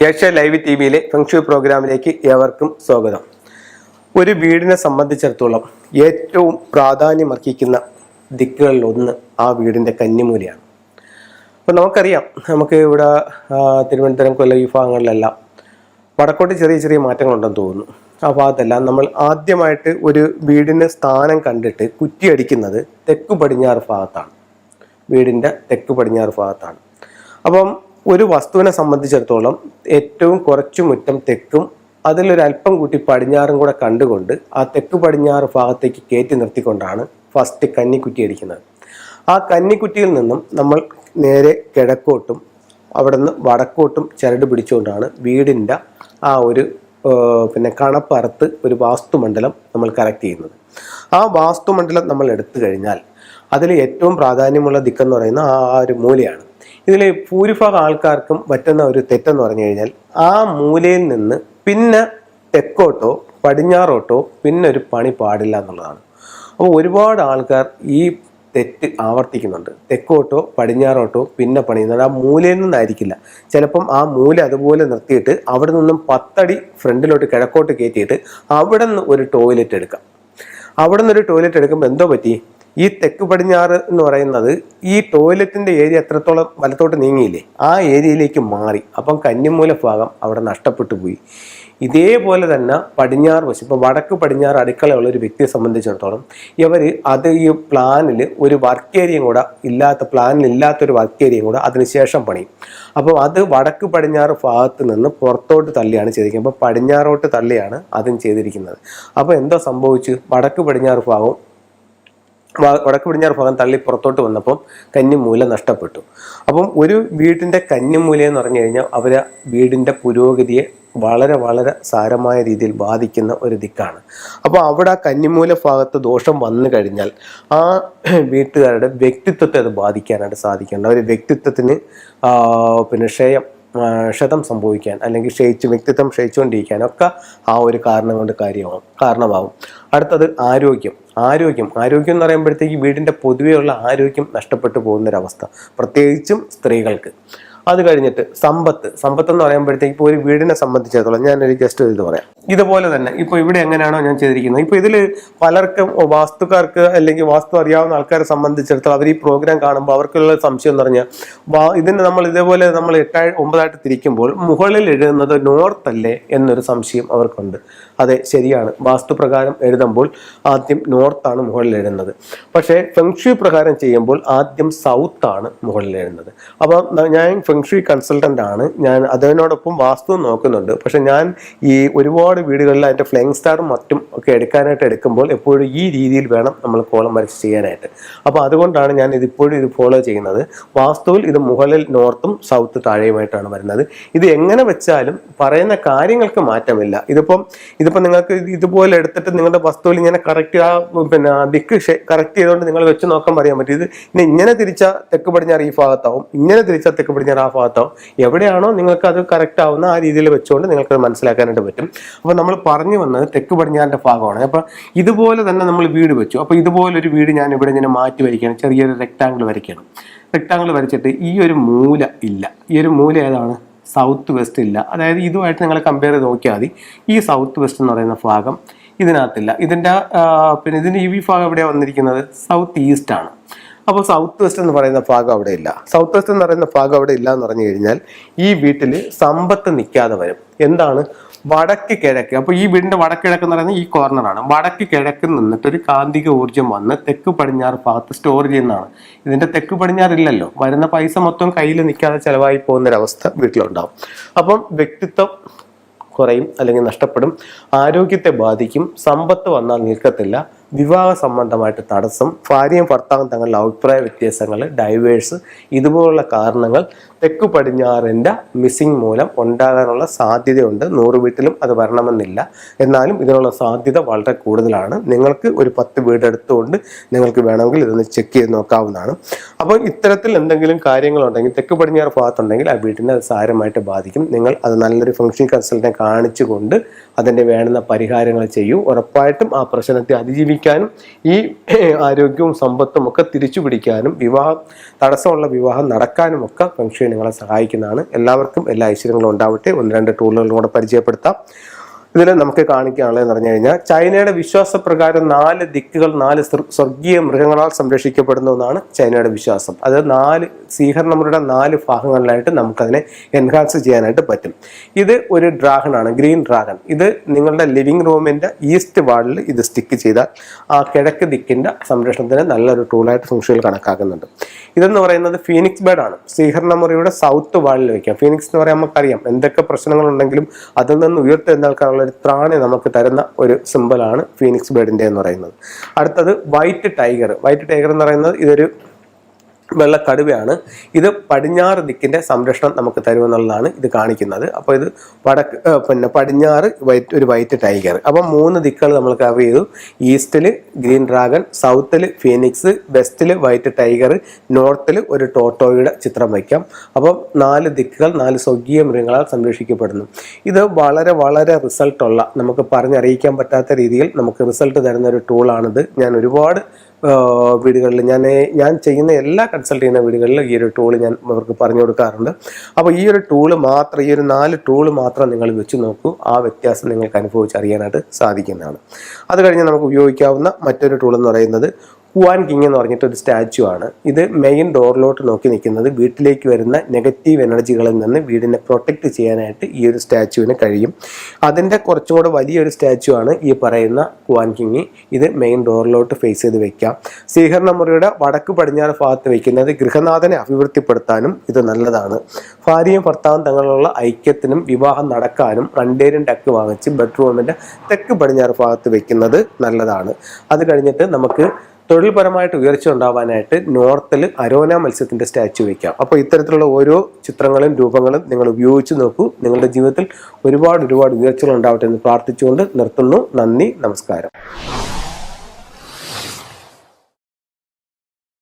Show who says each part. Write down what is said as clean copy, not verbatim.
Speaker 1: Asia live ടിവിയിലെ feng shui പ്രോഗ്രാമിലേക്ക് ഏവർക്കും സ്വാഗതം. ഒരു വീടിനെ സംബന്ധിച്ചിടത്തോളം ഏറ്റവും പ്രാധാന്യമർഹിക്കുന്ന ദിക്കുകളിൽ ഒന്ന് ആ വീടിൻ്റെ കന്നിമൂലയാണ്. അപ്പോൾ നമുക്കറിയാം, നമുക്ക് ഇവിടെ തിരുവനന്തപുരം, കൊല്ലം ഈ ഭാഗങ്ങളിലെല്ലാം വടക്കോട്ട് ചെറിയ ചെറിയ മാറ്റങ്ങളുണ്ടെന്ന് തോന്നുന്നു. ആ ഭാഗത്തെല്ലാം നമ്മൾ ആദ്യമായിട്ട് ഒരു വീടിന് സ്ഥാനം കണ്ടിട്ട് കുറ്റിയടിക്കുന്നത് തെക്ക് പടിഞ്ഞാറ് ഭാഗത്താണ്. വീടിൻ്റെ തെക്ക് പടിഞ്ഞാറ് ഭാഗത്താണ്. അപ്പം ഒരു വസ്തുവിനെ സംബന്ധിച്ചിടത്തോളം ഏറ്റവും കുറച്ചു മുറ്റം തെക്കും അതിലൊരല്പം കൂട്ടി പടിഞ്ഞാറും കൂടെ കണ്ടുകൊണ്ട് ആ തെക്ക് പടിഞ്ഞാറ് ഭാഗത്തേക്ക് കയറ്റി നിർത്തിക്കൊണ്ടാണ് ഫസ്റ്റ് കന്നിക്കുറ്റി അടിക്കുന്നത്. ആ കന്നിക്കുറ്റിയിൽ നിന്നും നമ്മൾ നേരെ കിഴക്കോട്ടും അവിടെ നിന്ന് വടക്കോട്ടും ചരട് പിടിച്ചുകൊണ്ടാണ് വീടിൻ്റെ ആ ഒരു കണപ്പറുത്ത് ഒരു വാസ്തുമണ്ഡലം നമ്മൾ കറക്റ്റ് ചെയ്യുന്നത്. ആ വാസ്തുമണ്ഡലം നമ്മൾ എടുത്തു കഴിഞ്ഞാൽ അതിൽ ഏറ്റവും പ്രാധാന്യമുള്ള ദിക്കെന്ന് പറയുന്ന ആ ഒരു മൂലയാണ്. ഇതിൽ ഭൂരിഭാഗം ആൾക്കാർക്കും പറ്റുന്ന ഒരു തെറ്റെന്ന് പറഞ്ഞു കഴിഞ്ഞാൽ ആ മൂലയിൽ നിന്ന് പിന്നെ തെക്കോട്ടോ പടിഞ്ഞാറോട്ടോ പിന്നെ ഒരു പണി പാടില്ല എന്നുള്ളതാണ്. അപ്പോൾ ഒരുപാട് ആൾക്കാർ ഈ തെറ്റ് ആവർത്തിക്കുന്നുണ്ട്. തെക്കോട്ടോ പടിഞ്ഞാറോട്ടോ പിന്നെ പണിയുന്നത് ആ മൂലയിൽ നിന്നായിരിക്കില്ല. ചിലപ്പം ആ മൂല അതുപോലെ നിർത്തിയിട്ട് അവിടെ നിന്നും 10 അടി ഫ്രണ്ടിലോട്ട് കിഴക്കോട്ട് കയറ്റിയിട്ട് അവിടെ നിന്ന് ഒരു ടോയ്ലറ്റ് എടുക്കാം. അവിടെ നിന്നൊരു ടോയ്ലറ്റ് എടുക്കുമ്പോൾ എന്തോ പറ്റി, ഈ തെക്ക് പടിഞ്ഞാറ് എന്ന് പറയുന്നത് ഈ ടോയ്ലറ്റിൻ്റെ ഏരിയ എത്രത്തോളം വലത്തോട്ട് നീങ്ങിയില്ലേ, ആ ഏരിയയിലേക്ക് മാറി. അപ്പം കന്നിമൂല ഭാഗം അവിടെ നഷ്ടപ്പെട്ടു പോയി. ഇതേപോലെ തന്നെ പടിഞ്ഞാറ് വശം, ഇപ്പോൾ വടക്ക് പടിഞ്ഞാറ് അടുക്കളയുള്ള ഒരു വ്യക്തിയെ സംബന്ധിച്ചിടത്തോളം ഇവർ അത് ഈ പ്ലാനിൽ ഒരു വർക്ക് ഏരിയയും കൂടെ പ്ലാനിലില്ലാത്തൊരു വർക്ക് ഏരിയയും കൂടെ അതിനുശേഷം പണിയും. അപ്പോൾ അത് വടക്ക് പടിഞ്ഞാറ് ഭാഗത്ത് നിന്ന് പുറത്തോട്ട് തള്ളിയാണ് ചെയ്തിരിക്കുന്നത്. അപ്പോൾ പടിഞ്ഞാറോട്ട് തള്ളിയാണ് അതും ചെയ്തിരിക്കുന്നത്. അപ്പോൾ എന്തോ സംഭവിച്ചു, വടക്ക് പടിഞ്ഞാറ് ഭാഗം തള്ളി പുറത്തോട്ട് വന്നപ്പം കന്നിമൂല നഷ്ടപ്പെട്ടു. അപ്പം ഒരു വീടിൻ്റെ കന്നിമൂല എന്ന് പറഞ്ഞു കഴിഞ്ഞാൽ അവരെ വീടിൻ്റെ പുരോഗതിയെ വളരെ വളരെ സാരമായ രീതിയിൽ ബാധിക്കുന്ന ഒരു ദിക്കാണ്. അപ്പോൾ അവിടെ കന്നിമൂല ഭാഗത്ത് ദോഷം വന്നു കഴിഞ്ഞാൽ ആ വീട്ടുകാരുടെ വ്യക്തിത്വത്തെ അത് ബാധിക്കാനായിട്ട് സാധിക്കുന്നുണ്ട്. അവർ വ്യക്തിത്വത്തിന് ക്ഷതം സംഭവിക്കാൻ അല്ലെങ്കിൽ വ്യക്തിത്വം ക്ഷയിച്ചുകൊണ്ടിരിക്കാനൊക്കെ ആ ഒരു കാരണം കൊണ്ട് കാരണമാവും. അടുത്തത് ആരോഗ്യം എന്ന് പറയുമ്പോഴത്തേക്ക് വീടിൻ്റെ പൊതുവെയുള്ള ആരോഗ്യം നഷ്ടപ്പെട്ടു പോകുന്നൊരവസ്ഥ, പ്രത്യേകിച്ചും സ്ത്രീകൾക്ക്. അത് കഴിഞ്ഞിട്ട് സമ്പത്ത് എന്ന് പറയുമ്പോഴത്തേക്ക് ഇപ്പോൾ ഒരു വീടിനെ സംബന്ധിച്ചിടത്തോളം ഞാനൊരു ജസ്റ്റ് ഇത് പറയാം. ഇതുപോലെ തന്നെ ഇപ്പോൾ ഇവിടെ എങ്ങനെയാണോ ഞാൻ ചെയ്തിരിക്കുന്നത്, ഇപ്പോൾ ഇതിൽ പലർക്കും വാസ്തുക്കാർക്ക് അല്ലെങ്കിൽ വാസ്തു അറിയാവുന്ന ആൾക്കാരെ സംബന്ധിച്ചിടത്തോളം അവർ ഈ പ്രോഗ്രാം കാണുമ്പോൾ അവർക്കുള്ള സംശയം എന്ന് പറഞ്ഞാൽ ഇതിന് നമ്മൾ ഇതേപോലെ നമ്മൾ 8-9 തിരിക്കുമ്പോൾ മുകളിൽ എഴുതുന്നത് നോർത്ത് അല്ലേ എന്നൊരു സംശയം അവർക്കുണ്ട്. അതെ, ശരിയാണ്. വാസ്തുപ്രകാരം എഴുതുമ്പോൾ ആദ്യം നോർത്താണ് മുകളിൽ എഴുതുന്നത്. പക്ഷേ ഫെങ്ഷുയി പ്രകാരം ചെയ്യുമ്പോൾ ആദ്യം സൗത്താണ് മുകളിൽ എഴുതുന്നത്. അപ്പോൾ ഞാൻ ഫെങ്ഷുയി കൺസൾട്ടൻ്റ് ആണ്. ഞാൻ അതിനോടൊപ്പം വാസ്തു നോക്കുന്നുണ്ട്. പക്ഷെ ഞാൻ ഈ ഒരുപാട് വീടുകളിൽ അതിൻ്റെ ഫ്ലൈങ് സ്റ്റാറും മറ്റും ഒക്കെ എടുക്കുമ്പോൾ എപ്പോഴും ഈ രീതിയിൽ വേണം നമ്മൾ കോളം വരച്ച് ചെയ്യാനായിട്ട്. അപ്പോൾ അതുകൊണ്ടാണ് ഞാൻ ഇതിപ്പോഴും ഇത് ഫോളോ ചെയ്യുന്നത്. വാസ്തുവിൽ ഇത് മുകളിൽ നോർത്തും സൗത്ത് താഴെയുമായിട്ടാണ് വരുന്നത്. ഇത് എങ്ങനെ വെച്ചാലും പറയുന്ന കാര്യങ്ങൾക്ക് മാറ്റമില്ല. ഇതിപ്പം നിങ്ങൾക്ക് ഇതുപോലെ എടുത്തിട്ട് നിങ്ങളുടെ വസ്തുവിൽ ഇങ്ങനെ കറക്റ്റ് ദിക്ക് കറക്റ്റ് ചെയ്തുകൊണ്ട് നിങ്ങൾ വെച്ച് നോക്കാൻ പറയാൻ പറ്റും. ഇത് ഇങ്ങനെ തിരിച്ചാൽ തെക്ക് പടിഞ്ഞാറ് ഈ ഭാഗത്താവും, ഇങ്ങനെ തിരിച്ചാൽ തെക്ക് പടിഞ്ഞാറ് ആ ഭാഗത്താവും. എവിടെയാണോ നിങ്ങൾക്ക് അത് കറക്റ്റ് ആവുന്ന ആ രീതിയിൽ വെച്ചുകൊണ്ട് നിങ്ങൾക്കത് മനസ്സിലാക്കാനായിട്ട് പറ്റും. അപ്പോൾ നമ്മൾ പറഞ്ഞു വന്നത് തെക്ക് പടിഞ്ഞാറിൻ്റെ ഭാഗമാണ്. അപ്പോൾ ഇതുപോലെ തന്നെ നമ്മൾ വീട് വെച്ചു. അപ്പോൾ ഇതുപോലൊരു വീട് ഞാൻ ഇവിടെ ഇങ്ങനെ മാറ്റി വരയ്ക്കുകയാണ്. ചെറിയൊരു റെക്ടാങ്കിൾ വരയ്ക്കണം. റെക്ടാങ്കിൾ വരച്ചിട്ട് ഈ ഒരു മൂല ഇല്ല. ഈ ഒരു മൂല ഏതാണ്? സൗത്ത് വെസ്റ്റ് ഇല്ല. അതായത് ഇതുമായിട്ട് നിങ്ങൾ കമ്പയർ ചെയ്ത് നോക്കിയാൽ മതി. ഈ സൗത്ത് വെസ്റ്റ് എന്ന് പറയുന്ന ഭാഗം ഇതിനകത്തില്ല. ഇതിൻ്റെ ഇതിൻ്റെ ഈ ഭാഗം എവിടെയാണ് വന്നിരിക്കുന്നത്? സൗത്ത് ഈസ്റ്റ് ആണ്. അപ്പോൾ സൗത്ത് വെസ്റ്റ് എന്ന് പറയുന്ന ഭാഗം അവിടെ ഇല്ല. സൗത്ത് വെസ്റ്റ് എന്ന് പറയുന്ന ഭാഗം അവിടെ ഇല്ല എന്ന് പറഞ്ഞു കഴിഞ്ഞാൽ ഈ വീട്ടിൽ സമ്പത്ത് നിൽക്കാതെ വരും. എന്താണ്? വടക്ക് കിഴക്ക്. അപ്പോൾ ഈ വീടിൻ്റെ വടക്ക് കിഴക്ക് എന്ന് പറയുന്നത് ഈ കോർണറാണ്. വടക്ക് കിഴക്ക് നിന്നിട്ട് ഒരു കാന്തിക ഊർജ്ജം വന്ന് തെക്ക് പടിഞ്ഞാറ് ഭാഗത്ത് സ്റ്റോർ ചെയ്യുന്നതാണ്. ഇതിൻ്റെ തെക്ക് പടിഞ്ഞാറില്ലല്ലോ. വരുന്ന പൈസ മൊത്തം കയ്യിൽ നിൽക്കാതെ ചിലവായി പോകുന്നൊരവസ്ഥ വീട്ടിലുണ്ടാവും. അപ്പം വ്യക്തിത്വം കുറയും അല്ലെങ്കിൽ നഷ്ടപ്പെടും. ആരോഗ്യത്തെ ബാധിക്കും. സമ്പത്ത് വന്നാൽ നിൽക്കത്തില്ല. വിവാഹ സംബന്ധമായിട്ട് തടസ്സം, ഭാര്യയും ഭർത്താവും തങ്ങളുടെ അഭിപ്രായ വ്യത്യാസങ്ങൾ, ഡൈവേഴ്സ്, ഇതുപോലുള്ള കാരണങ്ങൾ തെക്ക് പടിഞ്ഞാറിൻ്റെ മിസ്സിംഗ് മൂലം ഉണ്ടാകാനുള്ള സാധ്യതയുണ്ട്. 100 വീട്ടിലും അത് വരണമെന്നില്ല. എന്നാലും ഇതിനുള്ള സാധ്യത വളരെ കൂടുതലാണ്. നിങ്ങൾക്ക് ഒരു 10 വീടെടുത്തുകൊണ്ട് നിങ്ങൾക്ക് വേണമെങ്കിൽ ഇതൊന്ന് ചെക്ക് ചെയ്ത് നോക്കാവുന്നതാണ്. അപ്പോൾ ഇത്തരത്തിൽ എന്തെങ്കിലും കാര്യങ്ങളുണ്ടെങ്കിൽ തെക്ക് പടിഞ്ഞാറ് ഭാഗത്തുണ്ടെങ്കിൽ ആ വീട്ടിനെ അത് സാരമായിട്ട് ബാധിക്കും. നിങ്ങൾ അത് നല്ലൊരു ഫെങ്ഷുയി കൺസൾട്ടനെ കാണിച്ചുകൊണ്ട് അതിൻ്റെ വേണ്ടുന്ന പരിഹാരങ്ങൾ ചെയ്യൂ. ഉറപ്പായിട്ടും ആ പ്രശ്നത്തെ അതിജീവിക്കാനും ഈ ആരോഗ്യവും സമ്പത്തും ഒക്കെ തിരിച്ചു പിടിക്കാനും തടസ്സമുള്ള വിവാഹം നടക്കാനും ഒക്കെ ഫെങ്ഷുയി നിങ്ങളെ സഹായിക്കുന്നതാണ്. എല്ലാവർക്കും എല്ലാ ഐശ്വര്യങ്ങളും ഉണ്ടാവട്ടെ. 1-2 ടൂളുകളും കൂടെ പരിചയപ്പെടുത്താം. ഇതിൽ നമുക്ക് കാണിക്കാനുള്ളതെന്ന് പറഞ്ഞു കഴിഞ്ഞാൽ ചൈനയുടെ വിശ്വാസപ്രകാരം 4 ദിക്കുകൾ 4 സ്വർഗീയ മൃഗങ്ങളാൽ സംരക്ഷിക്കപ്പെടുന്നു എന്നാണ് ചൈനയുടെ വിശ്വാസം. അത് 4 സ്വീകരണമുറിയുടെ 4 ഭാഗങ്ങളിലായിട്ട് നമുക്കതിനെ എൻഹാൻസ് ചെയ്യാനായിട്ട് പറ്റും. ഇത് ഒരു ഡ്രാഗണാണ്, ഗ്രീൻ ഡ്രാഗൺ. ഇത് നിങ്ങളുടെ ലിവിങ് റൂമിൻ്റെ ഈസ്റ്റ് വാളിൽ ഇത് സ്റ്റിക്ക് ചെയ്താൽ ആ കിഴക്ക് ദിക്കിൻ്റെ സംരക്ഷണത്തിന് നല്ലൊരു ടൂളായിട്ട് ഫെങ്ഷുയിൽ കണക്കാക്കുന്നുണ്ട്. ഇതെന്ന് പറയുന്നത് ഫീനിക്സ് ബേർഡ് ആണ്. സ്വീകരണമുറിയുടെ സൗത്ത് വാളിൽ വയ്ക്കാം. ഫീനിക്സ് എന്ന് പറയാൻ നമുക്കറിയാം എന്തൊക്കെ പ്രശ്നങ്ങളുണ്ടെങ്കിലും അതിൽ നിന്ന് ഉയർത്തെഴുന്നേൽക്കാനുള്ള ഒരു ത്രാണി നമുക്ക് തരുന്ന ഒരു സിമ്പിളാണ് ഫീനിക്സ് ബേർഡിൻ്റെ എന്ന് പറയുന്നത്. അടുത്തത് വൈറ്റ് ടൈഗർ. വൈറ്റ് ടൈഗർ എന്ന് പറയുന്നത് ഇതൊരു വെള്ളക്കടുവയാണ്. ഇത് പടിഞ്ഞാറ് ദിക്കിൻ്റെ സംരക്ഷണം നമുക്ക് തരുമെന്നുള്ളതാണ് ഇത് കാണിക്കുന്നത്. അപ്പോൾ ഇത് പടിഞ്ഞാറ് ഒരു വൈറ്റ് ടൈഗർ. അപ്പം 3 ദിക്കുകൾ നമ്മൾ കവർ ചെയ്തു. ഈസ്റ്റിൽ ഗ്രീൻ ഡ്രാഗൺ, സൗത്തിൽ ഫീനിക്സ്, വെസ്റ്റിൽ വൈറ്റ് ടൈഗർ, നോർത്തിൽ ഒരു ടോട്ടോയുടെ ചിത്രം വയ്ക്കാം. അപ്പം 4 ദിക്കുകൾ 4 സ്വർഗീയ മൃഗങ്ങളാൽ സംരക്ഷിക്കപ്പെടുന്നു. ഇത് വളരെ വളരെ റിസൾട്ടുള്ള, നമുക്ക് പറഞ്ഞറിയിക്കാൻ പറ്റാത്ത രീതിയിൽ നമുക്ക് റിസൾട്ട് തരുന്ന ഒരു ടൂളാണിത്. ഞാൻ ഒരുപാട് വീടുകളിൽ ഞാൻ ചെയ്യുന്ന എല്ലാ കൺസൾട്ട് ചെയ്യുന്ന വീടുകളിലും ഈ ഒരു ടൂള് ഞാൻ അവർക്ക് പറഞ്ഞു കൊടുക്കാറുണ്ട്. അപ്പോൾ ഈ ഒരു ടൂള് മാത്രം, ഈ ഒരു 4 ടൂള് മാത്രം നിങ്ങൾ വെച്ച് നോക്കൂ. ആ വ്യത്യാസം നിങ്ങൾക്ക് അനുഭവിച്ചറിയാനായിട്ട് സാധിക്കുന്നതാണ്. അത് കഴിഞ്ഞ് നമുക്ക് ഉപയോഗിക്കാവുന്ന മറ്റൊരു ടൂൾ എന്ന് പറയുന്നത് ഹുവാൻ കിങ് എന്ന് പറഞ്ഞിട്ട് ഒരു സ്റ്റാച്ചു ആണ്. ഇത് മെയിൻ ഡോറിലോട്ട് നോക്കി നിൽക്കുന്നത്. വീട്ടിലേക്ക് വരുന്ന നെഗറ്റീവ് എനർജികളിൽ നിന്ന് വീടിനെ പ്രൊട്ടക്റ്റ് ചെയ്യാനായിട്ട് ഈ ഒരു സ്റ്റാച്ചുവിന് കഴിയും. അതിൻ്റെ കുറച്ചും കൂടെ വലിയൊരു സ്റ്റാച്ചു ആണ് ഈ പറയുന്ന ഹുവാൻ കിങ്. ഇത് മെയിൻ ഡോറിലോട്ട് ഫേസ് ചെയ്ത് വെക്കാം. സ്വീകരണ മുറിയുടെ വടക്ക് പടിഞ്ഞാറ് ഭാഗത്ത് വയ്ക്കുന്നത് ഗൃഹനാഥനെ അഭിവൃദ്ധിപ്പെടുത്താനും ഇത് നല്ലതാണ്. ഭാര്യയും ഭർത്താവും തങ്ങളുള്ള ഐക്യത്തിനും വിവാഹം നടക്കാനും റണ്ടേരിയൻ ഡക്ക് വാങ്ങിച്ച് ബെഡ്റൂമിൻ്റെ തെക്ക് പടിഞ്ഞാറ് ഭാഗത്ത് വെക്കുന്നത് നല്ലതാണ്. അത് കഴിഞ്ഞിട്ട് നമുക്ക് തൊഴിൽപരമായിട്ട് ഉയർച്ച ഉണ്ടാവാനായിട്ട് നോർത്തിൽ അരോന മത്സ്യത്തിൻ്റെ സ്റ്റാച്ചു വയ്ക്കാം. അപ്പോൾ ഇത്തരത്തിലുള്ള ഓരോ ചിത്രങ്ങളും രൂപങ്ങളും നിങ്ങൾ ഉപയോഗിച്ച് നോക്കൂ. നിങ്ങളുടെ ജീവിതത്തിൽ ഒരുപാട് ഉയർച്ചകൾ ഉണ്ടാവട്ടെ എന്ന് പ്രാർത്ഥിച്ചുകൊണ്ട് നിർത്തുന്നു. നന്ദി, നമസ്കാരം.